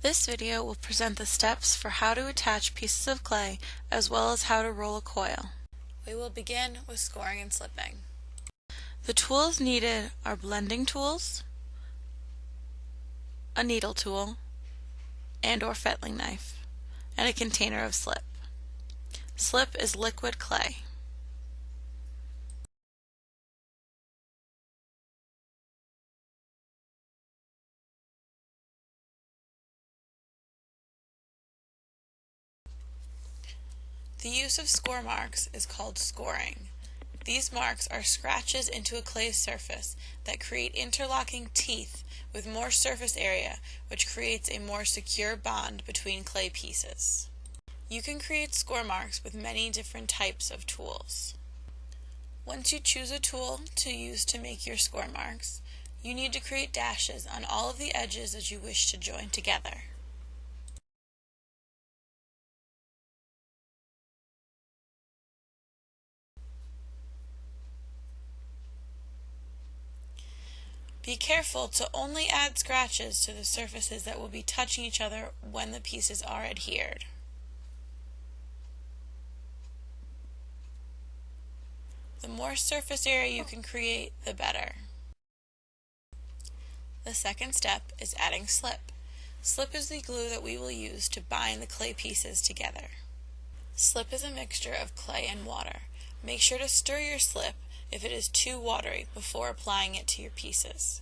This video will present the steps for how to attach pieces of clay as well as how to roll a coil. We will begin with scoring and slipping. The tools needed are blending tools, a needle tool, and/or fettling knife, and a container of slip. Slip is liquid clay. The use of score marks is called scoring. These marks are scratches into a clay surface that create interlocking teeth with more surface area, which creates a more secure bond between clay pieces. You can create score marks with many different types of tools. Once you choose a tool to use to make your score marks, you need to create dashes on all of the edges that you wish to join together. Be careful to only add scratches to the surfaces that will be touching each other when the pieces are adhered. The more surface area you can create, the better. The second step is adding slip. Slip is the glue that we will use to bind the clay pieces together. Slip is a mixture of clay and water. Make sure to stir your slip if it is too watery before applying it to your pieces.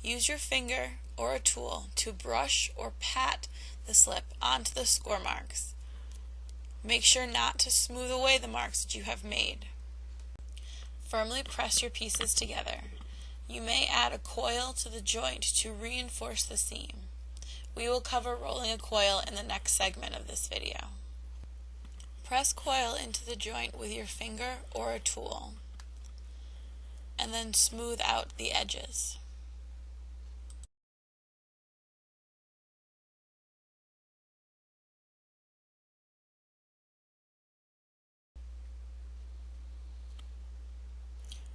Use your finger or a tool to brush or pat the slip onto the score marks. Make sure not to smooth away the marks that you have made. Firmly press your pieces together. You may add a coil to the joint to reinforce the seam. We will cover rolling a coil in the next segment of this video. Press coil into the joint with your finger or a tool, and then smooth out the edges.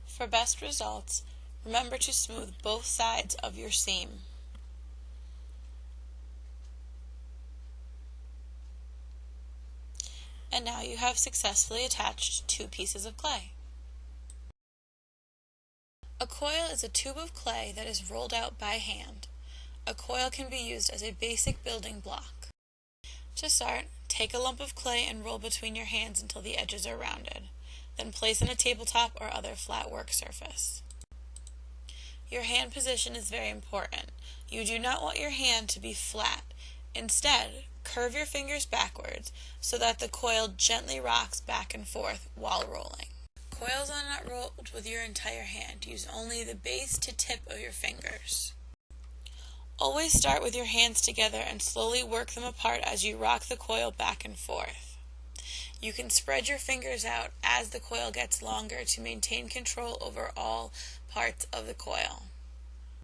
For best results, remember to smooth both sides of your seam. And now you have successfully attached two pieces of clay. A coil is a tube of clay that is rolled out by hand. A coil can be used as a basic building block. To start, take a lump of clay and roll between your hands until the edges are rounded. Then place on a tabletop or other flat work surface. Your hand position is very important. You do not want your hand to be flat. Instead, curve your fingers backwards so that the coil gently rocks back and forth while rolling. Coils are not rolled with your entire hand. Use only the base to tip of your fingers. Always start with your hands together and slowly work them apart as you rock the coil back and forth. You can spread your fingers out as the coil gets longer to maintain control over all parts of the coil.